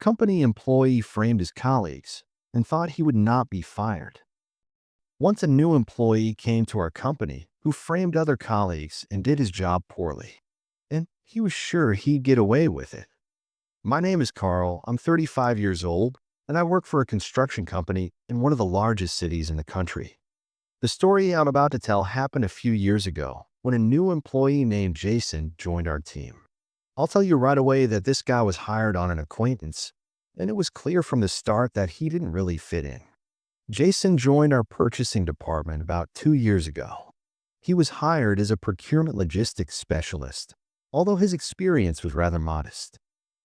company employee framed his colleagues and thought he would not be fired. Once a new employee came to our company who framed other colleagues and did his job poorly, and he was sure he'd get away with it. My name is Carl, I'm 35 years old, and I work for a construction company in one of the largest cities in the country. The story I'm about to tell happened a few years ago when a new employee named Jason joined our team. I'll tell you right away that this guy was hired on an acquaintance, and it was clear from the start that he didn't really fit in. Jason joined our purchasing department about 2 years ago. He was hired as a procurement logistics specialist, although his experience was rather modest.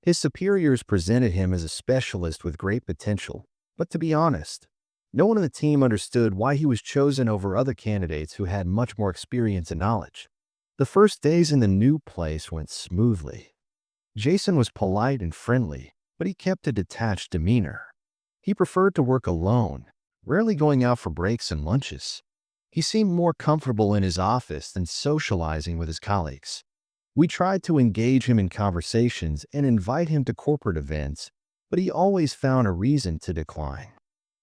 His superiors presented him as a specialist with great potential, but to be honest, no one on the team understood why he was chosen over other candidates who had much more experience and knowledge. The first days in the new place went smoothly. Jason was polite and friendly, but he kept a detached demeanor. He preferred to work alone, rarely going out for breaks and lunches. He seemed more comfortable in his office than socializing with his colleagues. We tried to engage him in conversations and invite him to corporate events, but he always found a reason to decline.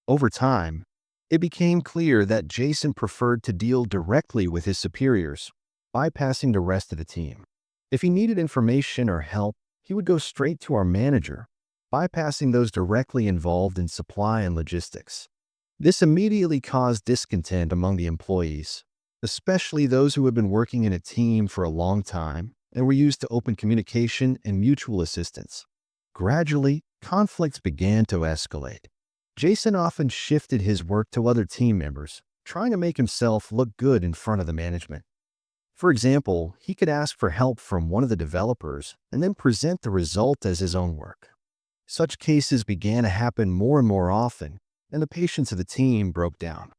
Over time, it became clear that Jason preferred to deal directly with his superiors, bypassing the rest of the team. If he needed information or help, he would go straight to our manager, bypassing those directly involved in supply and logistics. This immediately caused discontent among the employees, especially those who had been working in a team for a long time and were used to open communication and mutual assistance. Gradually, conflicts began to escalate. Jason often shifted his work to other team members, trying to make himself look good in front of the management. For example, he could ask for help from one of the developers and then present the result as his own work. Such cases began to happen more and more often, and the patience of the team broke down.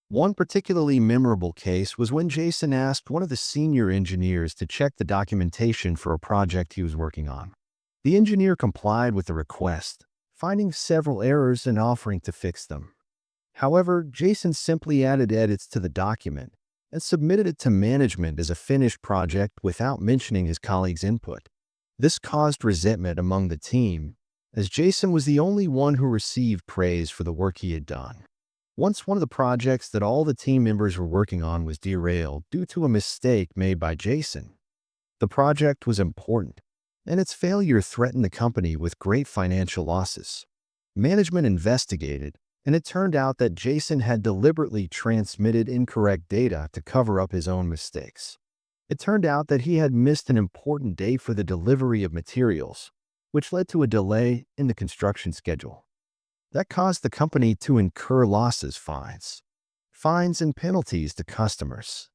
One particularly memorable case was when Jason asked one of the senior engineers to check the documentation for a project he was working on. The engineer complied with the request, finding several errors and offering to fix them. However, Jason simply added edits to the document and submitted it to management as a finished project without mentioning his colleagues' input. This caused resentment among the team, as Jason was the only one who received praise for the work he had done. Once one of the projects that all the team members were working on was derailed due to a mistake made by Jason. The project was important, and its failure threatened the company with great financial losses. Management investigated, and it turned out that Jason had deliberately transmitted incorrect data to cover up his own mistakes. It turned out that he had missed an important date for the delivery of materials, which led to a delay in the construction schedule. That caused the company to incur losses, fines and penalties to customers.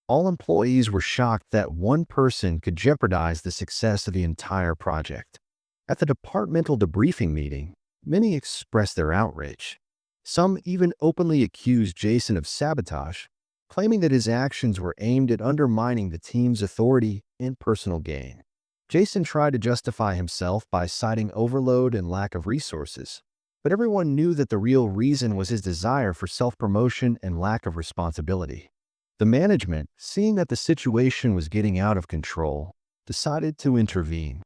All employees were shocked that one person could jeopardize the success of the entire project. At the departmental debriefing meeting, many expressed their outrage. Some even openly accused Jason of sabotage, claiming that his actions were aimed at undermining the team's authority and personal gain. Jason tried to justify himself by citing overload and lack of resources, but everyone knew that the real reason was his desire for self-promotion and lack of responsibility. The management, seeing that the situation was getting out of control, decided to intervene.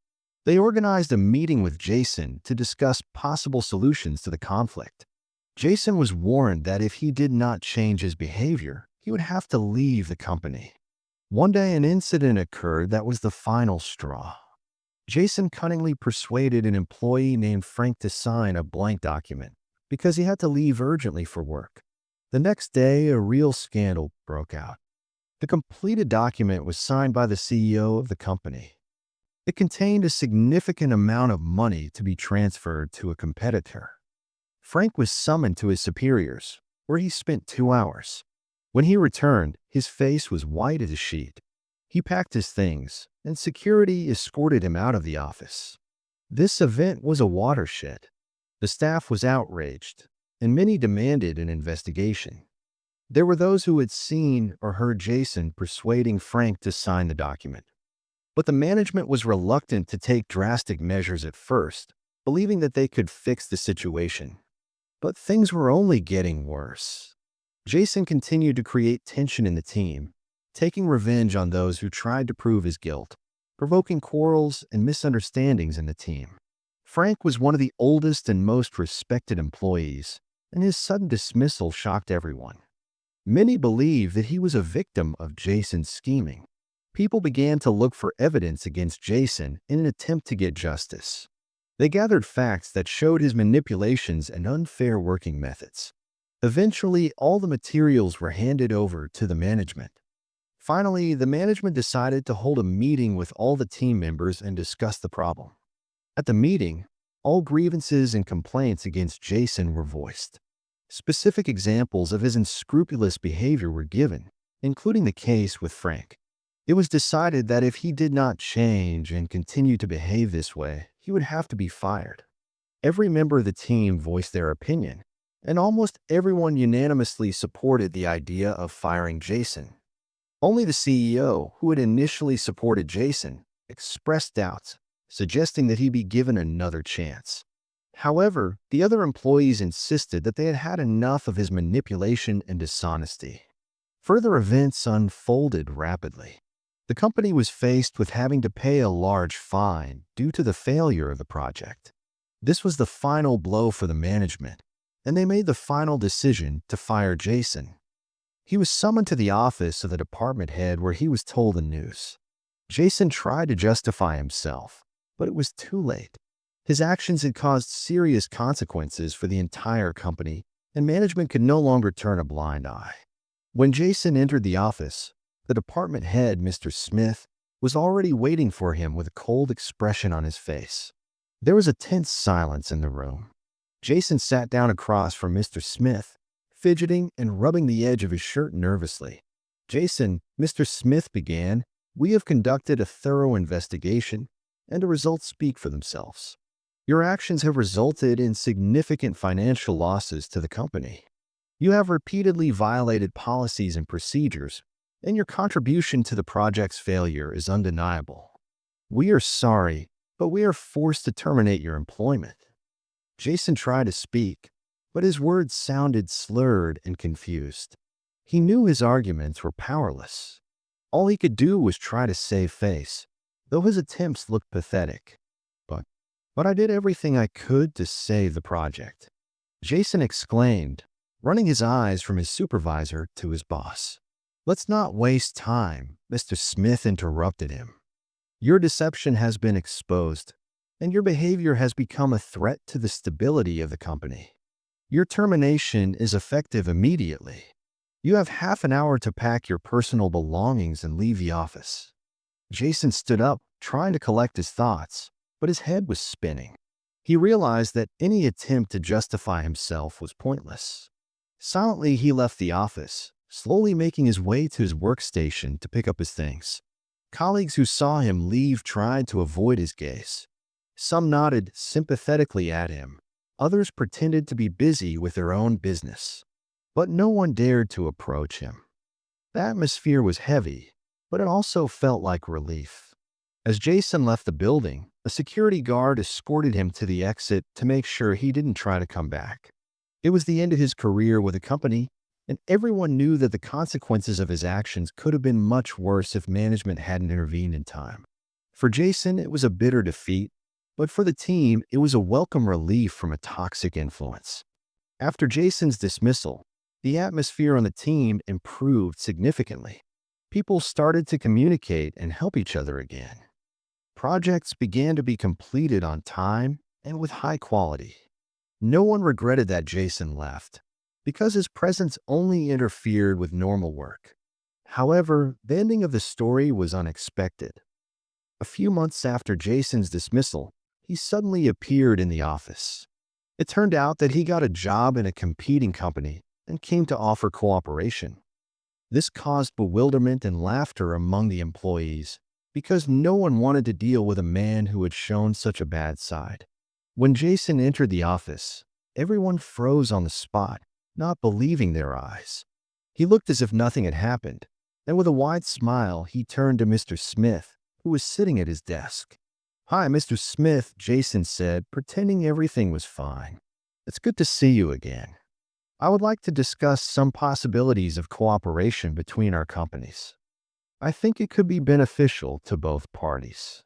They organized a meeting with Jason to discuss possible solutions to the conflict. Jason was warned that if he did not change his behavior, he would have to leave the company. One day, an incident occurred that was the final straw. Jason cunningly persuaded an employee named Frank to sign a blank document because he had to leave urgently for work. The next day, a real scandal broke out. The completed document was signed by the CEO of the company. It contained a significant amount of money to be transferred to a competitor. Frank was summoned to his superiors, where he spent 2 hours. When he returned, his face was white as a sheet. He packed his things, and security escorted him out of the office. This event was a watershed. The staff was outraged, and many demanded an investigation. There were those who had seen or heard Jason persuading Frank to sign the document. But the management was reluctant to take drastic measures at first, believing that they could fix the situation. But things were only getting worse. Jason continued to create tension in the team, taking revenge on those who tried to prove his guilt, provoking quarrels and misunderstandings in the team. Frank was one of the oldest and most respected employees, and his sudden dismissal shocked everyone. Many believe that he was a victim of Jason's scheming. People began to look for evidence against Jason in an attempt to get justice. They gathered facts that showed his manipulations and unfair working methods. Eventually, all the materials were handed over to the management. Finally, the management decided to hold a meeting with all the team members and discuss the problem. At the meeting, all grievances and complaints against Jason were voiced. Specific examples of his unscrupulous behavior were given, including the case with Frank. It was decided that if he did not change and continue to behave this way, he would have to be fired. Every member of the team voiced their opinion, and almost everyone unanimously supported the idea of firing Jason. Only the CEO, who had initially supported Jason, expressed doubts, suggesting that he be given another chance. However, the other employees insisted that they had had enough of his manipulation and dishonesty. Further events unfolded rapidly. The company was faced with having to pay a large fine due to the failure of the project. This was the final blow for the management, and they made the final decision to fire Jason. He was summoned to the office of the department head where he was told the news. Jason tried to justify himself, but it was too late. His actions had caused serious consequences for the entire company, and management could no longer turn a blind eye. When Jason entered the office, the department head, Mr. Smith, was already waiting for him with a cold expression on his face. There was a tense silence in the room. Jason sat down across from Mr. Smith, fidgeting and rubbing the edge of his shirt nervously. "Jason," Mr. Smith began, "we have conducted a thorough investigation, and the results speak for themselves. Your actions have resulted in significant financial losses to the company. You have repeatedly violated policies and procedures, and your contribution to the project's failure is undeniable. We are sorry, but we are forced to terminate your employment." Jason tried to speak, but his words sounded slurred and confused. He knew his arguments were powerless. All he could do was try to save face, though his attempts looked pathetic. But I did everything I could to save the project," Jason exclaimed, running his eyes from his supervisor to his boss. "Let's not waste time," Mr. Smith interrupted him. "Your deception has been exposed, and your behavior has become a threat to the stability of the company. Your termination is effective immediately. You have half an hour to pack your personal belongings and leave the office." Jason stood up, trying to collect his thoughts, but his head was spinning. He realized that any attempt to justify himself was pointless. Silently, he left the office, slowly making his way to his workstation to pick up his things. Colleagues who saw him leave tried to avoid his gaze. Some nodded sympathetically at him. Others pretended to be busy with their own business. But no one dared to approach him. The atmosphere was heavy, but it also felt like relief. As Jason left the building, a security guard escorted him to the exit to make sure he didn't try to come back. It was the end of his career with the company, and everyone knew that the consequences of his actions could have been much worse if management hadn't intervened in time. For Jason, it was a bitter defeat, but for the team, it was a welcome relief from a toxic influence. After Jason's dismissal, the atmosphere on the team improved significantly. People started to communicate and help each other again. Projects began to be completed on time and with high quality. No one regretted that Jason left, because his presence only interfered with normal work. However, the ending of the story was unexpected. A few months after Jason's dismissal, he suddenly appeared in the office. It turned out that he got a job in a competing company and came to offer cooperation. This caused bewilderment and laughter among the employees, because no one wanted to deal with a man who had shown such a bad side. When Jason entered the office, everyone froze on the spot, not believing their eyes. He looked as if nothing had happened, and with a wide smile, he turned to Mr. Smith, who was sitting at his desk. "Hi, Mr. Smith," Jason said, pretending everything was fine. "It's good to see you again. I would like to discuss some possibilities of cooperation between our companies. I think it could be beneficial to both parties."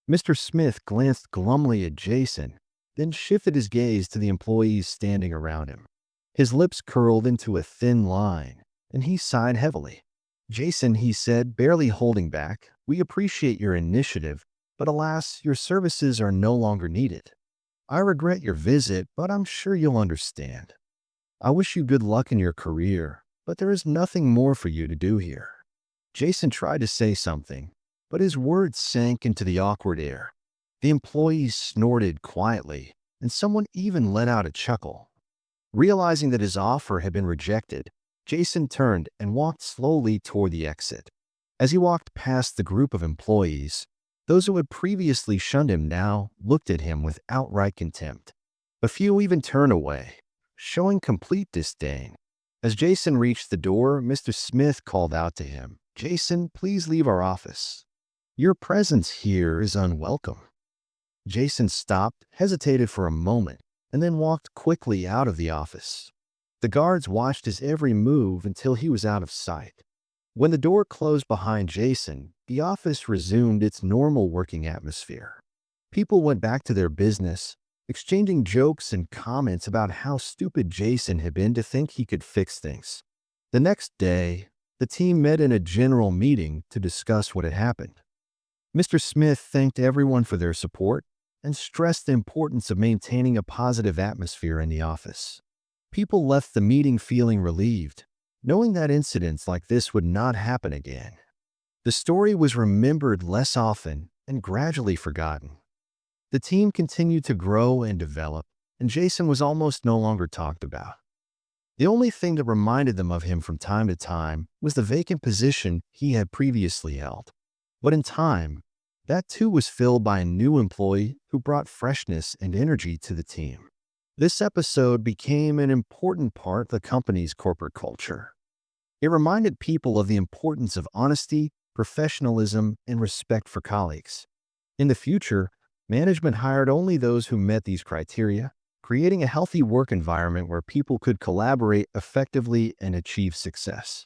Mr. Smith glanced glumly at Jason, then shifted his gaze to the employees standing around him. His lips curled into a thin line, and he sighed heavily. "Jason," he said, barely holding back, "we appreciate your initiative, but alas, your services are no longer needed. I regret your visit, but I'm sure you'll understand. I wish you good luck in your career, but there is nothing more for you to do here." Jason tried to say something, but his words sank into the awkward air. The employees snorted quietly, and someone even let out a chuckle. Realizing that his offer had been rejected, Jason turned and walked slowly toward the exit. As he walked past the group of employees, those who had previously shunned him now looked at him with outright contempt. A few even turned away, showing complete disdain. As Jason reached the door, Mr. Smith called out to him, "Jason, please leave our office. Your presence here is unwelcome." Jason stopped, hesitated for a moment, and then walked quickly out of the office. The guards watched his every move until he was out of sight. When the door closed behind Jason, the office resumed its normal working atmosphere. People went back to their business, exchanging jokes and comments about how stupid Jason had been to think he could fix things. The next day, the team met in a general meeting to discuss what had happened. Mr. Smith thanked everyone for their support and stressed the importance of maintaining a positive atmosphere in the office. People left the meeting feeling relieved, knowing that incidents like this would not happen again. The story was remembered less often and gradually forgotten. The team continued to grow and develop, and Jason was almost no longer talked about. The only thing that reminded them of him from time to time was the vacant position he had previously held. But in time, that too was filled by a new employee who brought freshness and energy to the team. This episode became an important part of the company's corporate culture. It reminded people of the importance of honesty, professionalism, and respect for colleagues. In the future, management hired only those who met these criteria, creating a healthy work environment where people could collaborate effectively and achieve success.